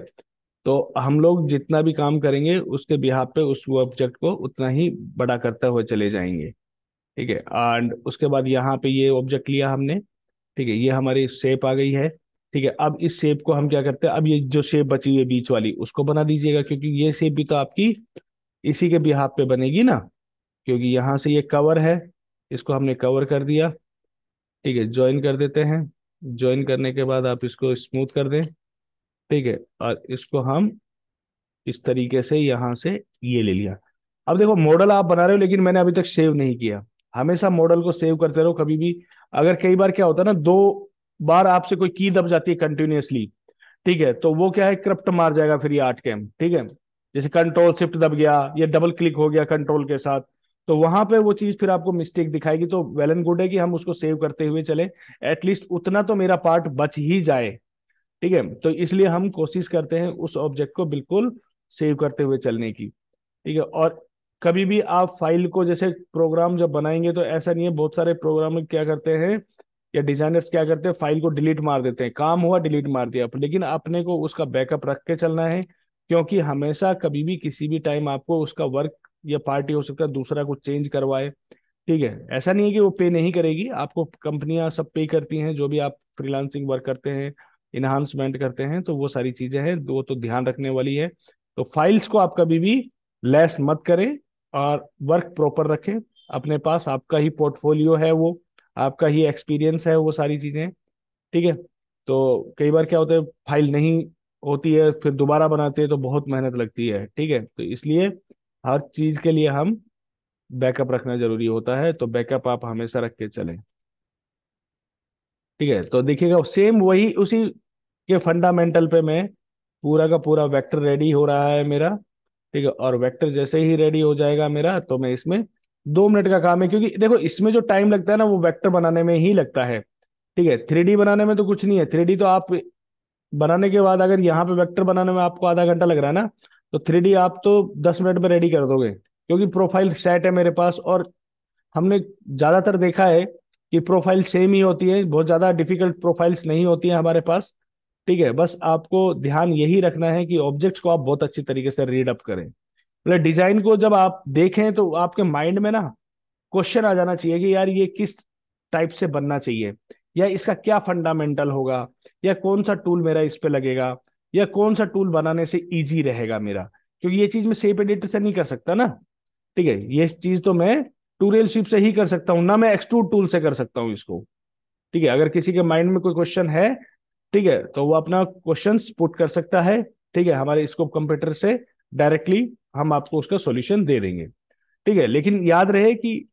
तो हम लोग जितना भी काम करेंगे उसके बिहाफ पे उस ऑब्जेक्ट को उतना ही बड़ा करते हुए चले जाएंगे, ठीक है। एंड उसके बाद यहाँ पे ये ऑब्जेक्ट लिया हमने, ठीक है, ये हमारी शेप आ गई है, ठीक है। अब इस शेप को हम क्या करते हैं, अब ये जो शेप बची हुई है बीच वाली उसको बना दीजिएगा, क्योंकि ये शेप भी तो आपकी इसी के बिहाफ पे बनेगी ना, क्योंकि यहाँ से ये कवर है, इसको हमने कवर कर दिया, ठीक है। ज्वाइन कर देते हैं, ज्वाइन करने के बाद आप इसको स्मूथ कर दें, ठीक है, और इसको हम इस तरीके से यहाँ से ये ले लिया। अब देखो मॉडल आप बना रहे हो, लेकिन मैंने अभी तक सेव नहीं किया। हमेशा मॉडल को सेव करते रहो कभी भी। अगर कई बार क्या होता है ना, 2 बार आपसे कोई की दब जाती है कंटिन्यूअसली, ठीक है, तो वो क्या है, करप्ट मार जाएगा फिर ये आर्ट कैम, ठीक है। जैसे कंट्रोल शिफ्ट दब गया या डबल क्लिक हो गया कंट्रोल के साथ, तो वहां पे वो चीज फिर आपको मिस्टेक दिखाएगी। तो वेल एंड गुड है कि हम उसको सेव करते हुए चले, एटलीस्ट उतना तो मेरा पार्ट बच ही जाए, ठीक है। तो इसलिए हम कोशिश करते हैं उस ऑब्जेक्ट को बिल्कुल सेव करते हुए चलने की, ठीक है। और कभी भी आप फाइल को, जैसे प्रोग्राम जब बनाएंगे तो ऐसा नहीं है, बहुत सारे प्रोग्राम क्या करते हैं या डिजाइनर्स क्या करते हैं, फाइल को डिलीट मार देते हैं, काम हुआ डिलीट मार दिया, लेकिन अपने को उसका बैकअप रख के चलना है, क्योंकि हमेशा कभी भी किसी भी टाइम आपको उसका वर्क या पार्टी हो सकता है दूसरा कुछ चेंज करवाए, ठीक है। ऐसा नहीं है कि वो पे नहीं करेगी, आपको कंपनियां सब पे करती हैं, जो भी आप फ्रीलांसिंग वर्क करते हैं, इन्हांसमेंट करते हैं, तो वो सारी चीजें हैं, वो तो ध्यान रखने वाली है। तो फाइल्स को आप कभी भी लेस मत करें, और वर्क प्रॉपर रखें अपने पास, आपका ही पोर्टफोलियो है वो, आपका ही एक्सपीरियंस है वो सारी चीजें, ठीक है। तो कई बार क्या होता है, फाइल नहीं होती है, फिर दोबारा बनाते हैं तो बहुत मेहनत लगती है, ठीक है। तो इसलिए हर चीज के लिए हम बैकअप रखना जरूरी होता है, तो बैकअप आप हमेशा रख के चलें, ठीक है। तो देखिएगा सेम वही उसी के फंडामेंटल पे मैं पूरा का पूरा वेक्टर रेडी हो रहा है मेरा, ठीक है। और वेक्टर जैसे ही रेडी हो जाएगा मेरा, तो मैं इसमें 2 मिनट का काम है, क्योंकि देखो इसमें जो टाइम लगता है ना वो वेक्टर बनाने में ही लगता है, ठीक है। 3D बनाने में तो कुछ नहीं है, 3D तो आप बनाने के बाद अगर यहाँ पे वेक्टर बनाने में आपको आधा घंटा लग रहा है ना, तो 3D आप तो 10 मिनट में रेडी कर दोगे, क्योंकि प्रोफाइल सेट है मेरे पास। और हमने ज्यादातर देखा है कि प्रोफाइल सेम ही होती है, बहुत ज्यादा डिफिकल्ट प्रोफाइल्स नहीं होती है हमारे पास, ठीक है। बस आपको ध्यान यही रखना है कि ऑब्जेक्ट्स को आप बहुत अच्छी तरीके से रीड अप करें, मतलब डिजाइन को जब आप देखें तो आपके माइंड में ना क्वेश्चन आ जाना चाहिए कि यार ये किस टाइप से बनना चाहिए, या इसका क्या फंडामेंटल होगा, या कौन सा टूल मेरा इस पे लगेगा, या कौन सा टूल बनाने से इजी रहेगा मेरा, क्योंकि ये चीज मैं शेप एडिटर से नहीं कर सकता ना, ठीक है। ये चीज तो मैं टूरेल शिप से ही कर सकता हूँ ना, मैं एक्सट्रूड टूल से कर सकता हूँ इसको, ठीक है। अगर किसी के माइंड में कोई क्वेश्चन है, ठीक है, तो वो अपना क्वेश्चन पुट कर सकता है, ठीक है, हमारे स्कोप कंप्यूटर से डायरेक्टली हम आपको उसका सॉल्यूशन दे देंगे, ठीक है। लेकिन याद रहे कि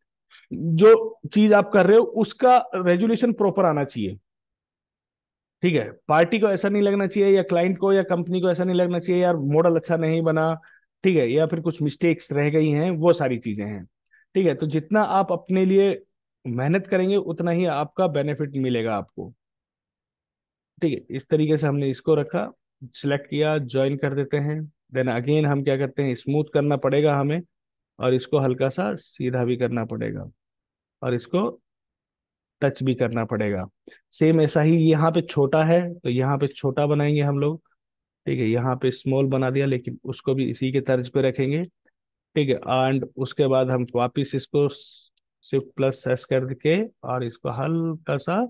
जो चीज आप कर रहे हो उसका रेजुलेशन प्रॉपर आना चाहिए, ठीक है। पार्टी को ऐसा नहीं लगना चाहिए, या क्लाइंट को या कंपनी को ऐसा नहीं लगना चाहिए यार मॉडल अच्छा नहीं बना, ठीक है, या फिर कुछ मिस्टेक्स रह गई हैं, वो सारी चीजें हैं, ठीक है। तो जितना आप अपने लिए मेहनत करेंगे उतना ही आपका बेनिफिट मिलेगा आपको, ठीक है। इस तरीके से हमने इसको रखा, सिलेक्ट किया, ज्वाइन कर देते हैं। देन अगेन हम क्या करते हैं, स्मूथ करना पड़ेगा हमें, और इसको हल्का सा सीधा भी करना पड़ेगा, और इसको टच भी करना पड़ेगा। सेम ऐसा ही यहाँ पे छोटा है तो यहाँ पे छोटा बनाएंगे हम लोग, ठीक है। यहाँ पे स्मॉल बना दिया, लेकिन उसको भी इसी के तर्ज पे रखेंगे, ठीक है। एंड उसके बाद हम वापिस इसको शिफ्ट+S कर के और इसको हल्का सा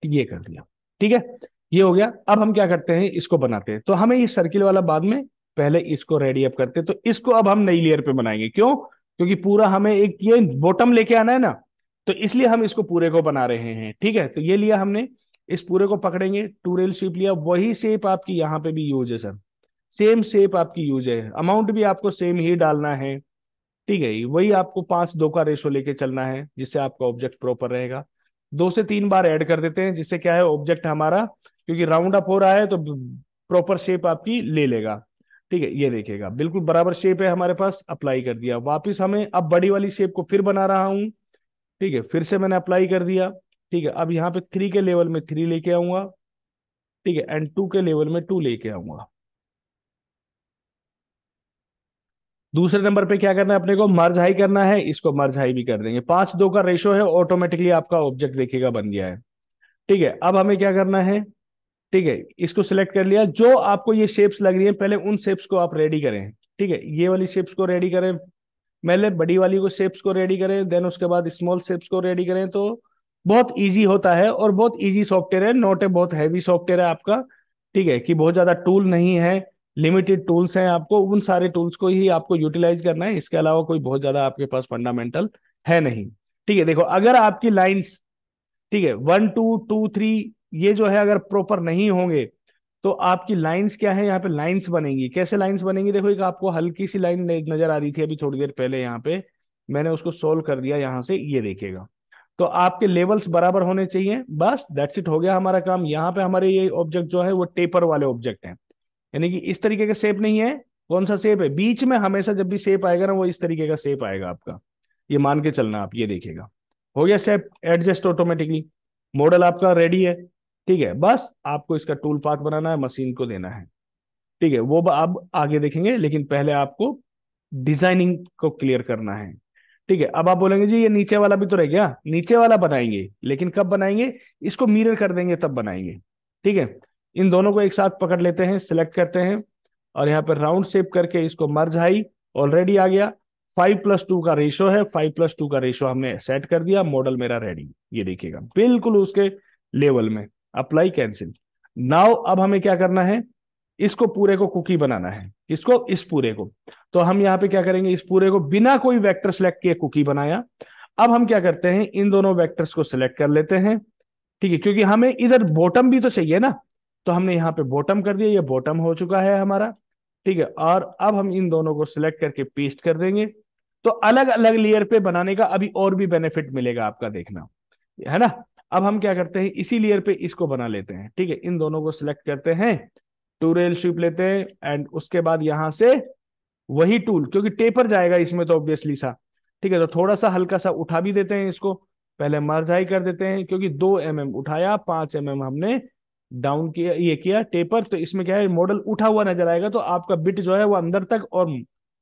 ये कर दिया, ठीक है। ये हो गया। अब हम क्या करते हैं, इसको बनाते हैं। तो हमें ये सर्किल वाला बाद में, पहले इसको रेडी अप करते हैं। तो इसको अब हम नई लेयर पे बनाएंगे, क्यों, क्योंकि पूरा हमें एक ये बॉटम लेके आना है ना, तो इसलिए हम इसको पूरे को बना रहे हैं, ठीक है। तो ये लिया हमने, इस पूरे को पकड़ेंगे, टू रेल शेप लिया, वही शेप आपकी यहाँ पे भी यूज है सर, सेम शेप आपकी यूज है, अमाउंट भी आपको सेम ही डालना है, ठीक है। वही आपको 5:2 का रेशो लेके चलना है, जिससे आपका ऑब्जेक्ट प्रॉपर रहेगा। 2 से 3 बार ऐड कर देते हैं, जिससे क्या है ऑब्जेक्ट हमारा, क्योंकि राउंड अप हो रहा है तो प्रॉपर शेप आपकी ले लेगा, ठीक है। ये देखिएगा बिल्कुल बराबर शेप है हमारे पास, अप्लाई कर दिया। वापिस हमें अब बड़ी वाली शेप को फिर बना रहा हूं, ठीक है, फिर से मैंने अप्लाई कर दिया, ठीक है। अब यहाँ पे 3 के लेवल में 3 लेके आऊंगा, ठीक है, एंड 2 के लेवल में 2 लेके आऊंगा, दूसरे नंबर पे क्या करना है अपने को, मर्ज हाई करना है, इसको मर्ज हाई भी कर देंगे। 5-2 का रेशो है, ऑटोमेटिकली आपका ऑब्जेक्ट देखिएगा बन गया है। ठीक है, अब हमें क्या करना है, ठीक है, इसको सिलेक्ट कर लिया। जो आपको ये शेप्स लग रही है पहले उन शेप्स को आप रेडी करें। ठीक है, ये वाली शेप्स को रेडी करें, पहले बड़ी वाली को शेप्स को रेडी करें, देन उसके बाद स्मॉल शेप्स को रेडी करें। तो बहुत इजी होता है और बहुत इजी सॉफ्टवेयर है, नॉट ए बहुत हैवी सॉफ्टवेयर है आपका। ठीक है, कि बहुत ज्यादा टूल नहीं है, लिमिटेड टूल्स हैं, आपको उन सारे टूल्स को ही आपको यूटिलाइज करना है, इसके अलावा कोई बहुत ज्यादा आपके पास फंडामेंटल है नहीं। ठीक है, देखो अगर आपकी लाइंस, ठीक है, 1 2 2 3, ये जो है अगर प्रॉपर नहीं होंगे तो आपकी लाइंस क्या है, यहाँ पे लाइंस बनेंगी। कैसे लाइंस बनेंगी, देखो एक आपको हल्की सी लाइन नजर आ रही थी अभी थोड़ी देर पहले, यहाँ पे मैंने उसको सोल्व कर दिया यहाँ से, ये देखिएगा। तो आपके लेवल्स बराबर होने चाहिए, बस दैट्स इट, हो गया हमारा काम। यहाँ पे हमारे ये ऑब्जेक्ट जो है वो टेपर वाले ऑब्जेक्ट हैं, यानी कि इस तरीके का शेप नहीं है। कौन सा शेप है, बीच में हमेशा जब भी शेप आएगा ना वो इस तरीके का शेप आएगा आपका, ये मान के चलना आप, ये देखिएगा। हो गया शेप एडजस्ट ऑटोमेटिकली, मॉडल आपका रेडी है। ठीक है, बस आपको इसका टूल पाथ बनाना है, मशीन को देना है। ठीक है, वो अब आगे देखेंगे, लेकिन पहले आपको डिजाइनिंग को क्लियर करना है। ठीक है, अब आप बोलेंगे जी ये नीचे वाला भी तो रह गया, नीचे वाला बनाएंगे, लेकिन कब बनाएंगे, इसको मिरर कर देंगे तब बनाएंगे। ठीक है, इन दोनों को एक साथ पकड़ लेते हैं, सिलेक्ट करते हैं, और यहाँ पर राउंड शेप करके इसको मर्ज हाई, ऑलरेडी आ गया। 5+2 का रेशो है, 5+2 का रेशो हमने सेट कर दिया, मॉडल मेरा रेडी, ये देखिएगा बिल्कुल उसके लेवल में। Apply, cancel. नाउ अब हमें क्या करना है, इसको पूरे को कुकी बनाना है, इसको, इस पूरे को। तो हम यहाँ पे क्या करेंगे, इस पूरे को बिना कोई वेक्टर सेलेक्ट किए कुकी बनाया। अब हम क्या करते हैं, इन दोनों वेक्टर्स को सिलेक्ट कर लेते हैं। ठीक है, क्योंकि हमें इधर बॉटम भी तो चाहिए ना, तो हमने यहाँ पे बॉटम कर दिया, ये बॉटम हो चुका है हमारा। ठीक है, और अब हम इन दोनों को सिलेक्ट करके पेस्ट कर देंगे। तो अलग अलग लेयर पे बनाने का अभी और भी बेनिफिट मिलेगा आपका, देखना है ना। अब हम क्या करते हैं, इसी लेयर पे इसको बना लेते हैं। ठीक है, इन दोनों को सिलेक्ट करते हैं, टू रेल शिप लेते हैं, एंड उसके बाद यहां से वही टूल, क्योंकि टेपर जाएगा इसमें तो ऑब्वियसली सा। ठीक है, तो थोड़ा सा हल्का सा उठा भी देते हैं इसको, पहले मर्जाई कर देते हैं, क्योंकि 2 mm उठाया, 5 mm हमने डाउन किया, ये किया टेपर, तो इसमें क्या है, मॉडल उठा हुआ नजर आएगा, तो आपका बिट जो है वो अंदर तक, और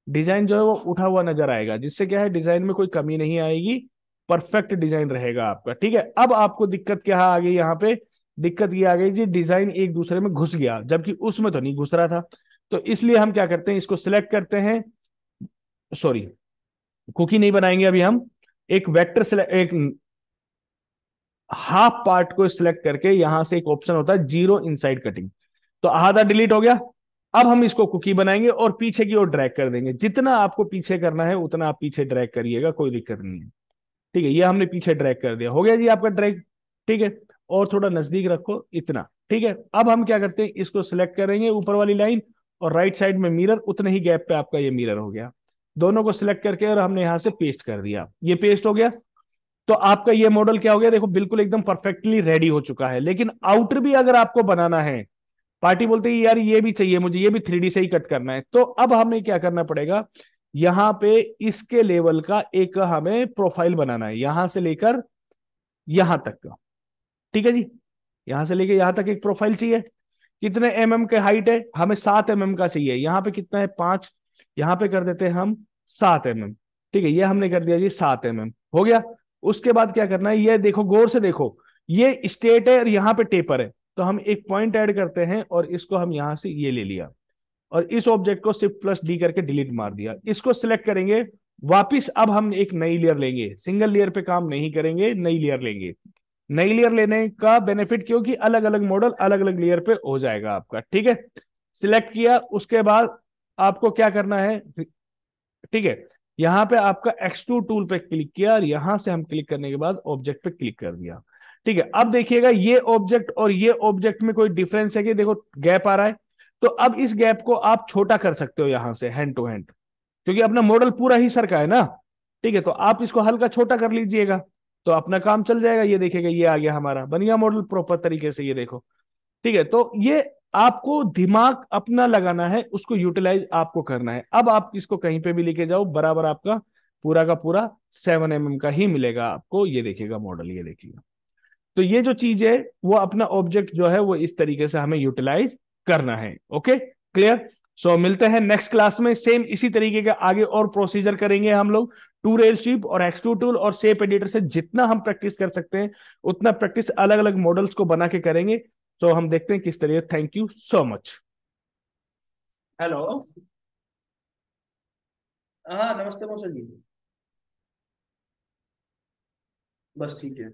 डिजाइन जो है वो उठा हुआ नजर आएगा, जिससे क्या है डिजाइन में कोई कमी नहीं आएगी, परफेक्ट डिजाइन रहेगा आपका। ठीक है, अब आपको दिक्कत क्या आ गई यहाँ पे, दिक्कत ये आ गई जी, डिजाइन एक दूसरे में घुस गया, जबकि उसमें तो नहीं घुस रहा था। तो इसलिए हम क्या करते हैं, इसको सिलेक्ट करते हैं, सॉरी, कुकी नहीं बनाएंगे अभी हम, एक वेक्टर सिलेक्ट, एक हाफ पार्ट को सिलेक्ट करके यहां से एक ऑप्शन होता है जीरो इनसाइड कटिंग, तो आधा डिलीट हो गया। अब हम इसको कुकी बनाएंगे और पीछे की ओर ड्रैग कर देंगे, जितना आपको पीछे करना है उतना आप पीछे ड्रैग करिएगा, कोई दिक्कत नहीं है। ठीक है, ये हमने पीछे ड्रैग कर दिया, हो गया जी आपका ड्रैग। ठीक है, और थोड़ा नजदीक रखो, इतना। ठीक है, अब हम क्या करते हैं, इसको सिलेक्ट करेंगे ऊपर वाली लाइन, और राइट साइड में मिरर, उतने ही गैप पे आपका ये मिरर हो गया। दोनों को सिलेक्ट करके और हमने यहां से पेस्ट कर दिया, ये पेस्ट हो गया। तो आपका ये मॉडल क्या हो गया, देखो बिल्कुल एकदम परफेक्टली रेडी हो चुका है। लेकिन आउटर भी अगर आपको बनाना है, पार्टी बोलते हैं यार ये भी चाहिए मुझे, ये भी 3D से ही कट करना है, तो अब हमें क्या करना पड़ेगा, यहां पे इसके लेवल का एक हमें प्रोफाइल बनाना है, यहां से लेकर यहां तक का। ठीक है जी, यहां से लेकर यहां तक एक प्रोफाइल चाहिए। कितने के हाइट है, हमें 7 का चाहिए, यहाँ पे कितना है, 5, यहाँ पे कर देते हैं हम 7 mm। ठीक है, ये हमने कर दिया जी 7 mm, हो गया। उसके बाद क्या करना है, ये देखो गौर से देखो, ये स्ट्रेट है और यहाँ पे टेपर है, तो हम एक पॉइंट ऐड करते हैं और इसको हम यहां से ये ले लिया, और इस ऑब्जेक्ट को Shift+D करके डिलीट मार दिया। इसको सिलेक्ट करेंगे वापिस, अब हम एक नई लेयर लेंगे, सिंगल लेयर पे काम नहीं करेंगे, नई लेयर लेंगे। नई लेयर लेने का बेनिफिट, क्योंकि अलग अलग मॉडल अलग अलग लेयर पे हो जाएगा आपका। ठीक है, सिलेक्ट किया, उसके बाद आपको क्या करना है, ठीक है, यहां पे आपका एक्सट्रूड टूल पे क्लिक किया, और यहां से हम क्लिक करने के बाद ऑब्जेक्ट पे क्लिक कर दिया। ठीक है, अब देखिएगा ये ऑब्जेक्ट और ये ऑब्जेक्ट में कोई डिफरेंस है कि, देखो गैप आ रहा है, तो अब इस गैप को आप छोटा कर सकते हो यहां से हैंड टू हैंड, क्योंकि अपना मॉडल पूरा ही सर का है ना। ठीक है, तो आप इसको हल्का छोटा कर लीजिएगा, तो अपना काम चल जाएगा। ये देखिएगा, ये आ गया हमारा, बन गया मॉडल प्रॉपर तरीके से, ये देखो। ठीक है, तो ये आपको दिमाग अपना लगाना है, उसको यूटिलाइज आपको करना है। अब आप इसको कहीं पे भी लेके जाओ, बराबर आपका पूरा का पूरा 7 mm का ही मिलेगा आपको, ये देखिएगा मॉडल, ये देखिएगा। तो ये जो चीज है वो अपना ऑब्जेक्ट जो है वो इस तरीके से हमें यूटिलाइज करना है। Okay, clear. सो मिलते हैं नेक्स्ट क्लास में, सेम इसी तरीके का आगे और प्रोसीजर करेंगे हम लोग। टू रेल शिप और एक्स टू टूल और शेप एडिटर से जितना हम प्रैक्टिस कर सकते हैं उतना प्रैक्टिस अलग अलग मॉडल्स को बना के करेंगे। तो हम देखते हैं किस तरीके। Thank you so much. Hello. हाँ नमस्ते मौसम जी। बस ठीक है।